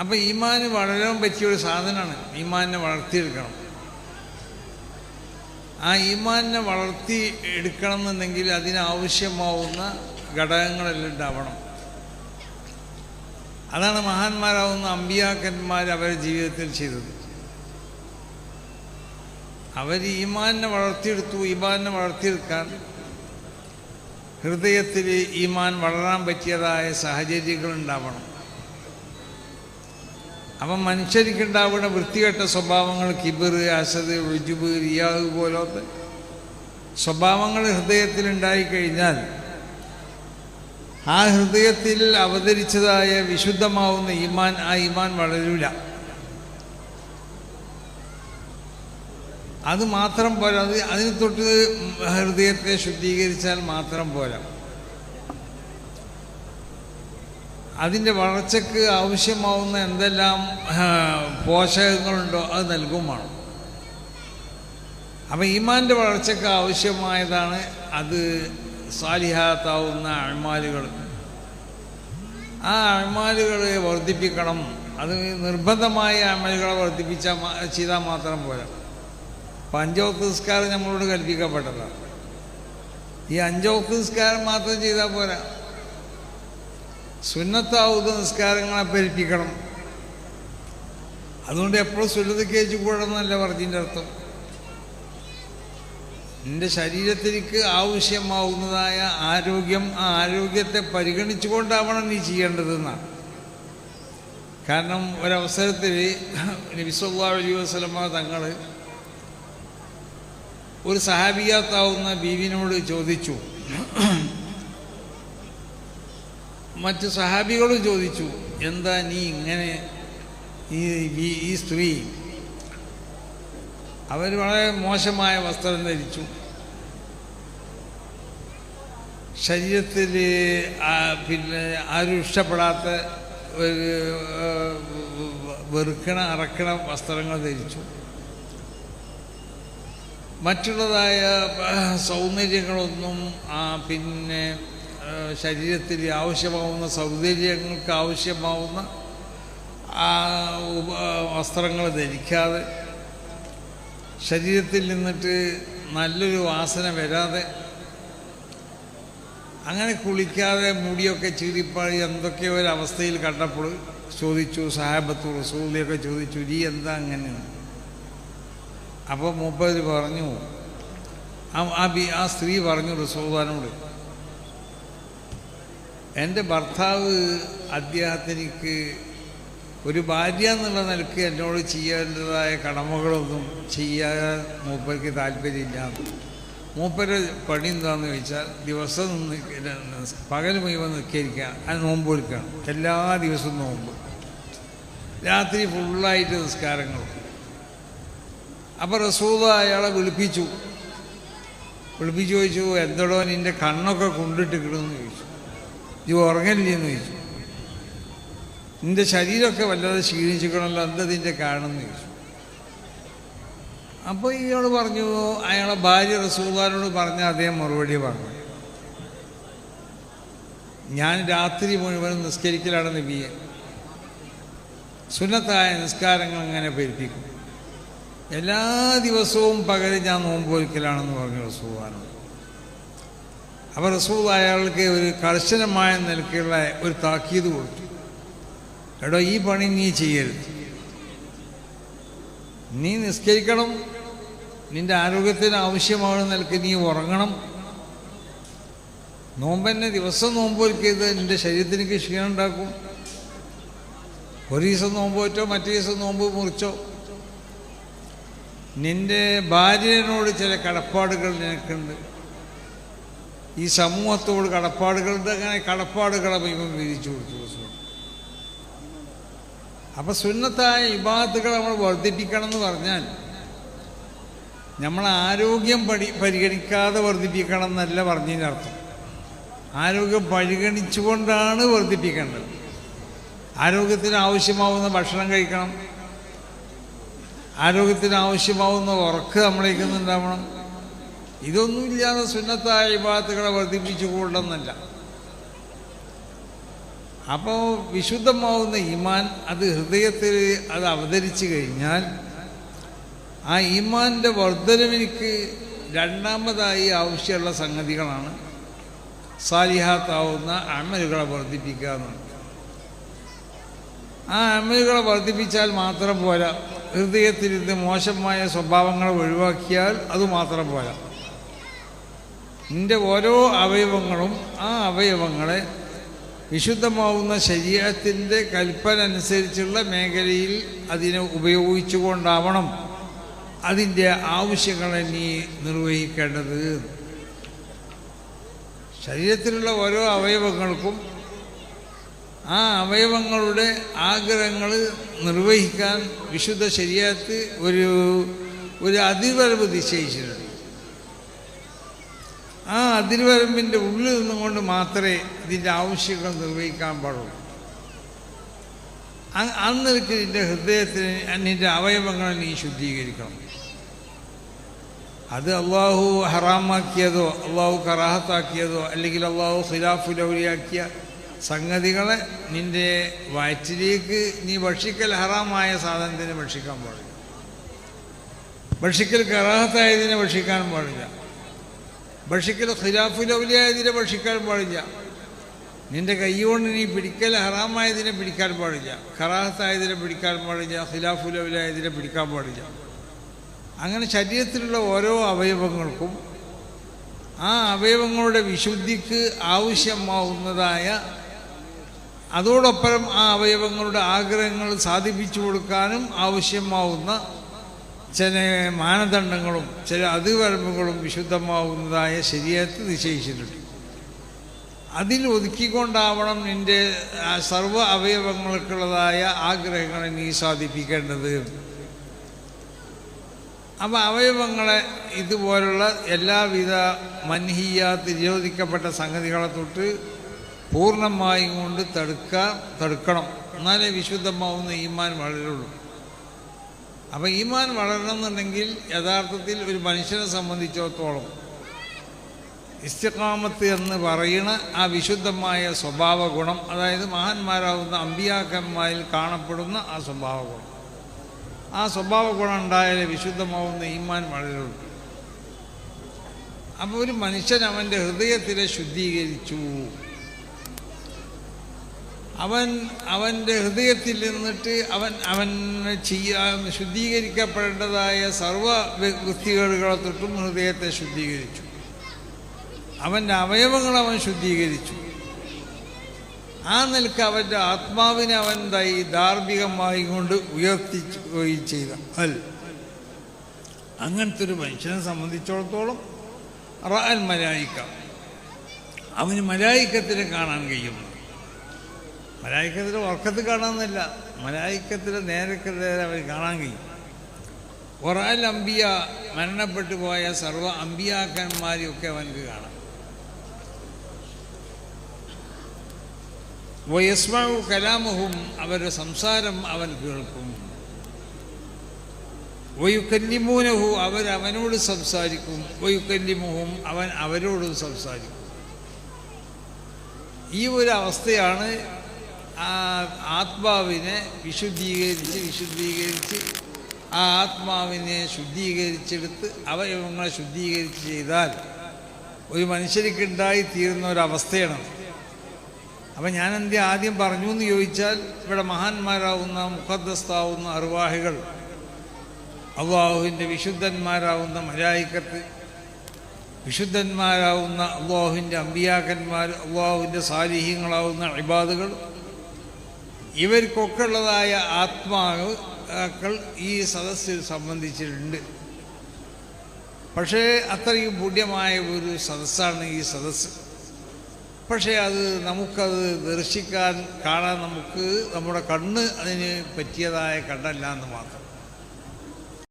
അപ്പം ഈമാന് വളരാൻ പറ്റിയൊരു സാധനമാണ്. ഈമാനിനെ വളർത്തിയെടുക്കണം. ആ ഈമാനിനെ വളർത്തി എടുക്കണം എന്നുണ്ടെങ്കിൽ അതിനാവശ്യമാവുന്ന ഘടകങ്ങളെല്ലാം ഉണ്ടാവണം. അതാണ് മഹാന്മാരാവുന്ന അമ്പിയാക്കന്മാർ അവരുടെ ജീവിതത്തിൽ ചെയ്തത്. അവർ ഈമാനിനെ വളർത്തിയെടുത്തു. ഈമാനിനെ വളർത്തിയെടുക്കാൻ ഹൃദയത്തിൽ ഈമാൻ വളരാൻ പറ്റിയതായ സാഹചര്യങ്ങൾ ഉണ്ടാവണം. അപ്പം മനുഷ്യർക്കുണ്ടാവുന്ന വൃത്തികെട്ട സ്വഭാവങ്ങൾ, കിബിർ, അസദ്, റുജുബ്, റിയാഹ് പോലത്തെ സ്വഭാവങ്ങൾ ഹൃദയത്തിൽ ഉണ്ടായിക്കഴിഞ്ഞാൽ ആ ഹൃദയത്തിൽ അവതരിച്ചതായ വിശുദ്ധമാവുന്ന ഈമാൻ, ആ ഈമാൻ വളരില്ല. അത് മാത്രം പോരാ, അതിന് തൊട്ട് ഹൃദയത്തെ ശുദ്ധീകരിച്ചാൽ മാത്രം പോരാ. അതിൻ്റെ വളർച്ചയ്ക്ക് ആവശ്യമാവുന്ന എന്തെല്ലാം പോഷകങ്ങളുണ്ടോ അത് നൽകും വേണം. അപ്പം ഈമാൻ്റെ വളർച്ചയ്ക്ക് ആവശ്യമായതാണ് അത് സാലിഹാത്താവുന്ന അഅ്മാലുകൾ. ആ അഅ്മാലുകളെ വർദ്ധിപ്പിക്കണം. അത് നിർബന്ധമായ അമലുകളെ ചെയ്താൽ മാത്രം പോരാ. 5 വക്ത് നിസ്കാരം നമ്മളോട് കൽപ്പിക്കപ്പെട്ടതാണ്. ഈ 5 വക്ത് നിസ്കാരം മാത്രം ചെയ്താൽ പോരാ, സുന്നത്താവുന്ന നിസ്കാരങ്ങളെ പെരുപ്പിക്കണം. അതുകൊണ്ട് എപ്പോഴും സുന്നത്ത് കേച്ചു കൂടണമെന്നല്ല പറഞ്ഞതിൻ്റെ അർത്ഥം. നിൻ്റെ ശരീരത്തിലേക്ക് ആവശ്യമാവുന്നതായ ആരോഗ്യം, ആ ആരോഗ്യത്തെ പരിഗണിച്ചുകൊണ്ടാവണം നീ ചെയ്യേണ്ടതെന്നാണ്. കാരണം ഒരവസരത്തിൽ നബി സല്ലല്ലാഹു അലൈഹി വസല്ലമ തങ്ങൾ ഒരു സഹാബിയാത്താവുന്ന ബീവിനോട് ചോദിച്ചു, മറ്റ് സഹാബികളും ചോദിച്ചു, എന്താ നീ ഇങ്ങനെ ഈ സ്ത്രീ അവർ വളരെ മോശമായ വസ്ത്രം ധരിച്ചു, ശരീരത്തിൽ പിന്നെ ആരും ഇഷ്ടപ്പെടാത്ത ഒരു അറക്കണ വസ്ത്രങ്ങൾ ധരിച്ചു, മറ്റുള്ളതായ സൗന്ദര്യങ്ങളൊന്നും പിന്നെ ശരീരത്തിൽ ആവശ്യമാവുന്ന സൗന്ദര്യങ്ങൾക്ക് ആവശ്യമാവുന്ന വസ്ത്രങ്ങൾ ധരിക്കാതെ, ശരീരത്തിൽ നിന്നിട്ട് നല്ലൊരു വാസന വരാതെ, അങ്ങനെ കുളിക്കാതെ മുടിയൊക്കെ ചീറിപ്പാടി എന്തൊക്കെയോ ഒരവസ്ഥയിൽ കണ്ടപ്പോൾ ചോദിച്ചു, സഹാബത്ത് റസൂലിയൊക്കെ ചോദിച്ചു, നീ എന്താ അങ്ങനെയാണ്? അപ്പോൾ മൂപ്പര് പറഞ്ഞു, ആ സ്ത്രീ പറഞ്ഞു റസൂലുള്ളാഹിനോട്, എൻ്റെ ഭർത്താവ് അദ്ദേഹത്തിനിക്ക് ഒരു ഭാര്യ എന്നുള്ള നിലക്ക് എന്നോട് ചെയ്യേണ്ടതായ കടമകളൊന്നും ചെയ്യാൻ മൂപ്പർക്ക് താല്പര്യമില്ല. മൂപ്പര് പണി എന്താണെന്ന് ചോദിച്ചാൽ ദിവസം പകൽ മുഴുവൻ നിൽക്കരിക്കുക, അത് നോമ്പ് എടുക്കണം, എല്ലാ ദിവസവും നോമ്പ്, രാത്രി ഫുള്ളായിട്ട് നിസ്കാരങ്ങളും. അപ്പോൾ റസൂൽ അയാളെ വിളിപ്പിച്ചു ചോദിച്ചു, എന്തോടോ നിൻ്റെ കണ്ണൊക്കെ കൊണ്ടിട്ടിക്കണമെന്ന് ചോദിച്ചു, ഇത് ഉറങ്ങലില്ലെന്ന് ചോദിച്ചു, നിൻ്റെ ശരീരമൊക്കെ വല്ലാതെ ക്ഷീണിച്ചിക്കണമല്ലോ, എന്താ ഇതിൻ്റെ കാണുമെന്ന് ചോദിച്ചു. അപ്പോൾ ഇയാൾ പറഞ്ഞു, അയാളെ ഭാര്യ റസൂലുള്ളാഹിനോട് പറഞ്ഞ അതേ മറുപടി പറഞ്ഞു, ഞാൻ രാത്രി മുഴുവൻ നിസ്കരിക്കലാണ് നബിയെ, സുന്നത്തായ നിസ്കാരങ്ങൾ അങ്ങനെ പെരുപ്പിക്കും, എല്ലാ ദിവസവും പകൽ ഞാൻ നോമ്പ് വയ്ക്കലാണെന്ന് പറഞ്ഞു റസൂലുള്ളാഹിനോട്. അപ്പോൾ റസൂൽ അയാൾക്ക് ഒരു കർശനമായ നിലയ്ക്കുള്ള ഒരു താക്കീത് കൊടുത്തു, എടോ ഈ പണി നീ ചെയ്യരുത്, നീ നിസ്കരിക്കണം, നിൻ്റെ ആരോഗ്യത്തിന് ആവശ്യമായ നിലയ്ക്ക് നീ ഉറങ്ങണം, നോമ്പന്നെ ദിവസം നോമ്പ് വയ്ക്കരുത്, നിൻ്റെ ശരീരത്തിലേക്ക് ക്ഷീണം ഉണ്ടാക്കും, ഒരു ദിവസം നോമ്പ് വെച്ചോ മറ്റു ദിവസം നോമ്പ് മുറിച്ചോ, നിൻ്റെ ഭാര്യനോട് ചില കടപ്പാടുകൾ നിനക്കുണ്ട്, ഈ സമൂഹത്തോട് കടപ്പാടുകളുണ്ട്, അങ്ങനെ കടപ്പാടുകളെ വിധിച്ചു കൊടുത്തു. അപ്പം സുന്നത്തായ ഇബാദത്തുകൾ നമ്മൾ വർദ്ധിപ്പിക്കണം എന്ന് പറഞ്ഞാൽ നമ്മൾ ആരോഗ്യം പരിഗണിക്കാതെ വർദ്ധിപ്പിക്കണം എന്നല്ല പറഞ്ഞതിൻ്റെ അർത്ഥം. ആരോഗ്യം പരിഗണിച്ചുകൊണ്ടാണ് വർദ്ധിപ്പിക്കേണ്ടത്. ആരോഗ്യത്തിന് ആവശ്യമാവുന്ന ഭക്ഷണം കഴിക്കണം, ആരോഗ്യത്തിന് ആവശ്യമാവുന്ന ഉറക്ക് നമ്മളേക്ക് ഉണ്ടാവണം. ഇതൊന്നുമില്ലാതെ സുന്നത്തായ ഇബാദത്തുകളെ വർദ്ധിപ്പിച്ചു കൊള്ളുന്നല്ല. അപ്പോൾ വിശുദ്ധമാവുന്ന ഈമാൻ അത് ഹൃദയത്തിൽ അത് അവതരിച്ചു കഴിഞ്ഞാൽ ആ ഈമാൻ്റെ വർധനവിനിക്ക് രണ്ടാമതായി ആവശ്യമുള്ള സംഗതികളാണ് സാലിഹാത്താവുന്ന അമലുകളെ വർദ്ധിപ്പിക്കുക എന്നുള്ളത്. ആ അമലുകളെ വർദ്ധിപ്പിച്ചാൽ മാത്രം പോരാ, ഹൃദയത്തിൽ ഇത് മോശമായ സ്വഭാവങ്ങൾ ഒഴിവാക്കിയാൽ അതുമാത്രം പോരാ. നിൻ്റെ ഓരോ അവയവങ്ങളും ആ അവയവങ്ങളെ വിശുദ്ധമാവുന്ന ശരീഅത്തിൻ്റെ കൽപ്പന അനുസരിച്ചുള്ള മേഖലയിൽ അതിനെ ഉപയോഗിച്ചുകൊണ്ടാവണം അതിൻ്റെ ആവശ്യങ്ങളെ നീ നിർവഹിക്കേണ്ടത്. ശരീരത്തിലുള്ള ഓരോ അവയവങ്ങൾക്കും ആ അവയവങ്ങളുടെ ആഗ്രഹങ്ങൾ നിർവഹിക്കാൻ വിശുദ്ധ ശരീഅത്ത് ഒരു അതിർവരമ്പ് നിശ്ചയിച്ചിട്ടുണ്ട്. ആ അതിർവരമ്പിൻ്റെ ഉള്ളിൽ നിന്നുകൊണ്ട് മാത്രമേ ഇതിൻ്റെ ആവശ്യങ്ങൾ നിർവഹിക്കാൻ പാടുള്ളൂ. അന്നിലേക്ക് നിൻ്റെ ഹൃദയത്തിന് നിൻ്റെ അവയവങ്ങളെ നീ ശുദ്ധീകരിക്കണം. അത് അള്ളാഹു ഹറാമാക്കിയതോ അള്ളാഹു കറാഹത്താക്കിയതോ അല്ലെങ്കിൽ അള്ളാഹു ഖിലാഫുലൗലിയാക്കിയ സംഗതികളെ നിൻ്റെ വയറ്റിലേക്ക് നീ ഭക്ഷിക്കൽ ഹറാമായ സാധനത്തിന് ഭക്ഷിക്കാൻ പാടില്ല, ഭക്ഷിക്കൽ കറാഹത്തായതിനെ ഭക്ഷിക്കാൻ പാടില്ല, ഭക്ഷിക്കൽ ഖിലാഫുലൗലിയായതിനെ ഭക്ഷിക്കാൻ പാടില്ല. നിൻ്റെ കൈ കൊണ്ട് നീ പിടിക്കൽ ഹറാമായതിനെ പിടിക്കാൻ പാടില്ല, കറാഹത്തായതിനെ പിടിക്കാൻ പാടില്ല, ഖിലാഫുലൗലിയായതിനെ പിടിക്കാൻ പാടില്ല. അങ്ങനെ ശരീരത്തിലുള്ള ഓരോ അവയവങ്ങൾക്കും ആ അവയവങ്ങളുടെ വിശുദ്ധിക്ക് ആവശ്യമാവുന്നതായ അതോടൊപ്പം ആ അവയവങ്ങളുടെ ആഗ്രഹങ്ങൾ സാധിപ്പിച്ചു കൊടുക്കാനും ആവശ്യമാവുന്ന ചില മാനദണ്ഡങ്ങളും ചില അതിർവരമ്പുകളും വിശുദ്ധമാവുന്നതായ ശരീഅത്ത് നിശ്ചയിച്ചിട്ടുണ്ട്. അതിൽ ഒതുക്കിക്കൊണ്ടാവണം നിൻ്റെ സർവ്വ അവയവങ്ങൾക്കുള്ളതായ ആഗ്രഹങ്ങളെ നീ സാധിപ്പിക്കേണ്ടത്. അപ്പോൾ അവയവങ്ങളെ ഇതുപോലുള്ള എല്ലാവിധ മൻഹിയാത്ത് നിരോധിക്കപ്പെട്ട സംഗതികളെ തൊട്ട് പൂർണ്ണമായും കൊണ്ട് തടുക്കണം. എന്നാലേ വിശുദ്ധമാവുന്ന ഈമാൻ വളരുള്ളൂ. അപ്പോൾ ഈമാൻ വളരണം എന്നുണ്ടെങ്കിൽ യഥാർത്ഥത്തിൽ ഒരു മനുഷ്യനെ സംബന്ധിച്ചിടത്തോളം ഇസ്തിഖാമത്ത് എന്ന് പറയുന്ന ആ വിശുദ്ധമായ സ്വഭാവ ഗുണം, അതായത് മഹാന്മാരാവുന്ന അമ്പിയാക്കന്മാരിൽ കാണപ്പെടുന്ന ആ സ്വഭാവ ഗുണം, ആ സ്വഭാവ ഗുണം ഉണ്ടായാലേ വിശുദ്ധമാവുന്ന ഈമാൻ വളരുള്ളൂ. അപ്പോൾ ഒരു മനുഷ്യൻ അവൻ്റെ ഹൃദയത്തിലെ ശുദ്ധീകരിച്ചു, അവൻ്റെ ഹൃദയത്തിൽ നിന്നിട്ട് അവൻ ശുദ്ധീകരിക്കപ്പെടേണ്ടതായ സർവ വൃത്തികേടുകളെ തൊട്ടും ഹൃദയത്തെ ശുദ്ധീകരിച്ചു. അവൻ്റെ അവയവങ്ങൾ അവൻ ശുദ്ധീകരിച്ചു. ആ നിലക്ക് അവൻ്റെ ആത്മാവിനെ അവൻ ധാർമ്മികമായി കൊണ്ട് ഉയർത്തിക്കുകയും ചെയ്ത അങ്ങനത്തെ ഒരു മനുഷ്യനെ സംബന്ധിച്ചിടത്തോളം റഅൽ മലായിക്ക, അവന് മലായിക്കത്തിനെ കാണാൻ കഴിയുന്നു. മലായിക്കത്തിൻ്റെ ഉറക്കത്ത് കാണാമെന്നല്ല, മലായിക്കത്തിൻ്റെ നേരക്ക് നേരെ അവന് കാണാൻ കഴിയും. ഒറഅൽ അംബിയ, മരണപ്പെട്ടു പോയ സർവ്വ അമ്പിയാക്കന്മാരെയൊക്കെ അവനക്ക് കാണാം. വയസ്മഉ കലാമഹും, അവരുടെ സംസാരം അവൻ കേൾക്കും. വയുകല്ലിമൂനഹു, അവനോട് സംസാരിക്കും. വയുകല്ലിമുഹും, അവൻ അവരോടും സംസാരിക്കും. ഈ ഒരു അവസ്ഥയാണ് ആ ആത്മാവിനെ വിശുദ്ധീകരിച്ച് ആ ആത്മാവിനെ ശുദ്ധീകരിച്ചെടുത്ത് അവയവങ്ങളെ ശുദ്ധീകരിച്ച് ചെയ്താൽ ഒരു മനുഷ്യർക്കുണ്ടായിത്തീരുന്ന ഒരവസ്ഥയാണ്. അപ്പം ഞാനെന്ത് ആദ്യം പറഞ്ഞു എന്ന് ചോദിച്ചാൽ, ഇവിടെ മഹാന്മാരാവുന്ന മുഖദ്ദസ്താവുന്ന അർവാഹികൾ, അള്ളാഹുവിൻ്റെ വിശുദ്ധന്മാരാവുന്ന മലായിക്കത്ത്, വിശുദ്ധന്മാരാവുന്ന അള്ളാഹുവിൻ്റെ അമ്പിയാക്കന്മാർ, അള്ളാഹുവിൻ്റെ സാലിഹ്യങ്ങളാവുന്ന ഇബാദുകൾ, ഇവർക്കൊക്കെ ഉള്ളതായ ആത്മാക്കൾ ഈ സദസ്സിൽ സംബന്ധിച്ചിട്ടുണ്ട്. പക്ഷേ അത്രയും പുണ്യമായ ഒരു സദസ്സാണ് ഈ സദസ്സ്. പക്ഷേ അത് നമുക്കത് ദർശിക്കാൻ കാണാൻ നമ്മുടെ കണ്ണ് അതിന് പറ്റിയതായ കണ്ണല്ല എന്ന് മാത്രം.